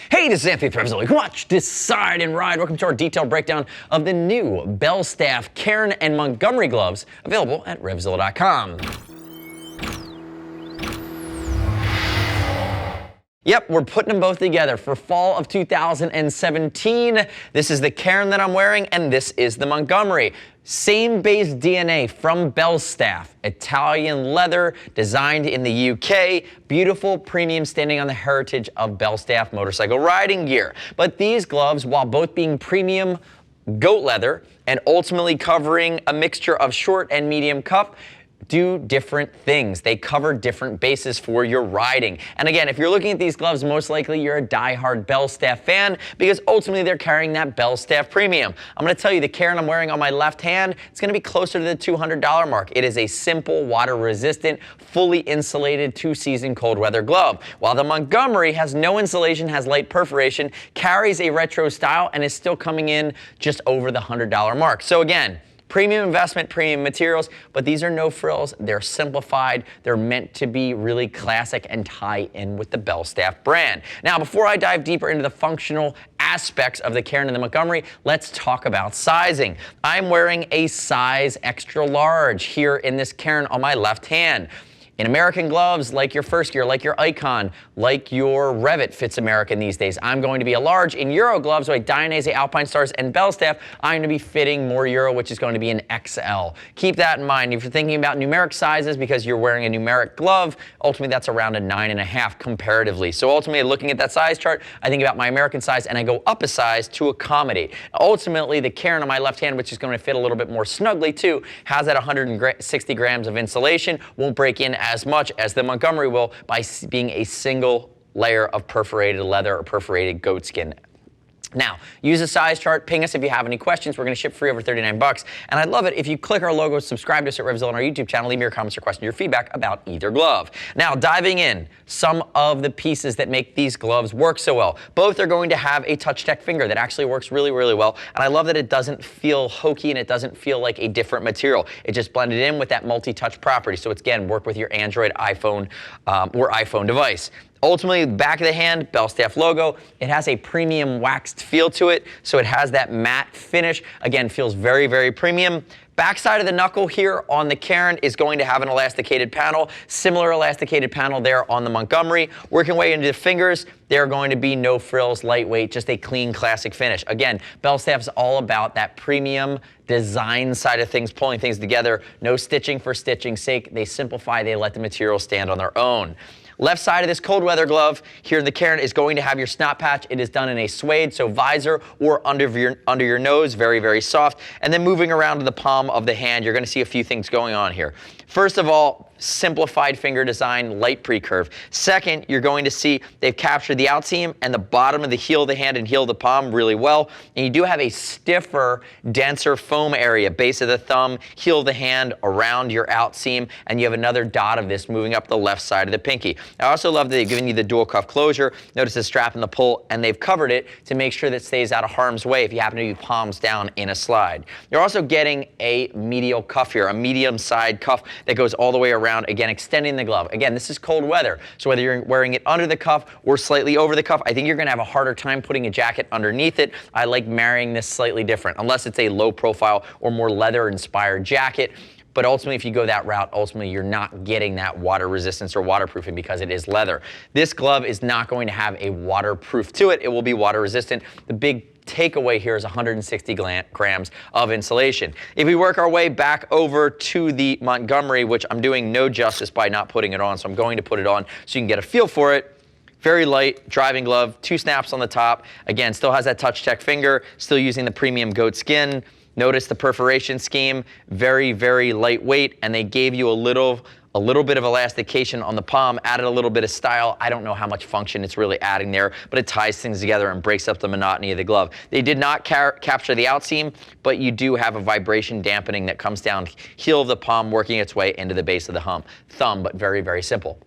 Hey, this is Anthony with RevZilla. Watch, decide, and ride. Welcome to our detailed breakdown of the new Belstaff Cairn and Montgomery gloves, available at RevZilla.com. Yep, we're putting them both together for fall of 2017. This is the Cairn that I'm wearing, and this is the Montgomery. Same base DNA from Belstaff, Italian leather, designed in the UK, beautiful premium standing on the heritage of Belstaff motorcycle riding gear. But these gloves, while both being premium goat leather and ultimately covering a mixture of short and medium cuff, do different things. They cover different bases for your riding. And again, if you're looking at these gloves, most likely you're a die-hard Belstaff fan because ultimately they're carrying that Belstaff premium. I'm going to tell you the Cairn I'm wearing on my left hand, it's going to be closer to the $200 mark. It is a simple, water-resistant, fully insulated two-season cold weather glove. While the Montgomery has no insulation, has light perforation, carries a retro style, and is still coming in just over the $100 mark. So again, premium investment, premium materials, but these are no frills. They're simplified. They're meant to be really classic and tie in with the Belstaff brand. Now, before I dive deeper into the functional aspects of the Cairn and the Montgomery, let's talk about sizing. I'm wearing a size extra large here in this Cairn on my left hand. In American gloves, like your First Gear, like your Icon, like your Revit fits American these days, I'm going to be a large. In Euro gloves, like Dainese, Alpine Stars, and Belstaff, I'm going to be fitting more Euro, which is going to be an XL. Keep that in mind. If you're thinking about numeric sizes because you're wearing a numeric glove, ultimately that's around a 9.5 comparatively. So ultimately, looking at that size chart, I think about my American size and I go up a size to accommodate. Ultimately, the Cairn on my left hand, which is going to fit a little bit more snugly too, has that 160 grams of insulation, won't break in as much as the Montgomery will by being a single layer of perforated leather or perforated goatskin. Now, use a size chart, ping us if you have any questions. We're going to ship free over 39 bucks. And I'd love it if you click our logo, subscribe to us at RevZilla on our YouTube channel, leave me your comments, your questions, your feedback about either glove. Now, diving in, some of the pieces that make these gloves work so well. Both are going to have a touch tech finger that actually works really, really well. And I love that it doesn't feel hokey and it doesn't feel like a different material. It just blended in with that multi-touch property. So it's, again, work with your Android, iPhone, or iPhone device. Ultimately, back of the hand, Belstaff logo. It has a premium waxed feel to it, so it has that matte finish. Again, feels very, very premium. Backside of the knuckle here on the Cairn is going to have an elasticated panel. Similar elasticated panel there on the Montgomery. Working way into the fingers, they're going to be no frills, lightweight, just a clean, classic finish. Again, Belstaff's all about that premium design side of things, pulling things together. No stitching for stitching's sake. They simplify, they let the material stand on their own. Left side of this cold weather glove here in the Cairn is going to have your snap patch. It is done in a suede, so visor or under your nose, very, very soft. And then moving around to the palm of the hand, you're going to see a few things going on here. First of all, simplified finger design, light pre-curve. Second, you're going to see they've captured the outseam and the bottom of the heel of the hand and heel of the palm really well. And you do have a stiffer, denser foam area, base of the thumb, heel of the hand, around your outseam, and you have another dot of this moving up the left side of the pinky. I also love that they've given you the dual cuff closure. Notice the strap and the pull, and they've covered it to make sure that it stays out of harm's way if you happen to be palms down in a slide. You're also getting a medial cuff here, a medium side cuff that goes all the way around, again, extending the glove. Again, this is cold weather, so whether you're wearing it under the cuff or slightly over the cuff, I think you're going to have a harder time putting a jacket underneath it. I like marrying this slightly different, unless it's a low profile or more leather-inspired jacket. But ultimately, if you go that route, ultimately you're not getting that water resistance or waterproofing because it is leather. This glove is not going to have a waterproof to it. It will be water resistant. The big takeaway here is 160 grams of insulation. If we work our way back over to the Montgomery, which I'm doing no justice by not putting it on, so I'm going to put it on so you can get a feel for it. Very light driving glove, 2 snaps on the top. Again, still has that touch tech finger, still using the premium goat skin. Notice the perforation scheme, very, very lightweight, and they gave you a little bit of elastication on the palm, added a little bit of style. I don't know how much function it's really adding there, but it ties things together and breaks up the monotony of the glove. They did not capture the outseam, but you do have a vibration dampening that comes down heel of the palm, working its way into the base of the thumb, but very, very simple.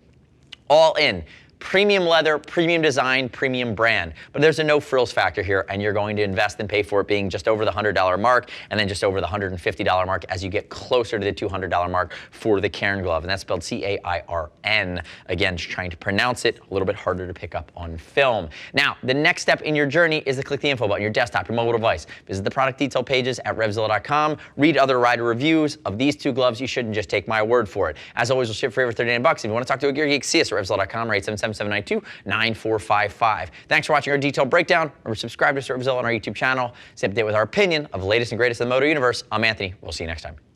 All in. Premium leather, premium design, premium brand. But there's a no frills factor here, and you're going to invest and pay for it being just over the $100 mark, and then just over the $150 mark as you get closer to the $200 mark for the Cairn glove. And that's spelled C-A-I-R-N. Again, just trying to pronounce it, a little bit harder to pick up on film. Now, the next step in your journey is to click the info button, your desktop, your mobile device. Visit the product detail pages at RevZilla.com. Read other rider reviews of these two gloves. You shouldn't just take my word for it. As always, we'll ship for over $39. If you want to talk to a gear geek, see us at RevZilla.com or 877-792-9455. Thanks for watching our detailed breakdown. Remember, subscribe to RevZilla on our YouTube channel. Stay up to date with our opinion of the latest and greatest in the moto universe. I'm Anthony. We'll see you next time.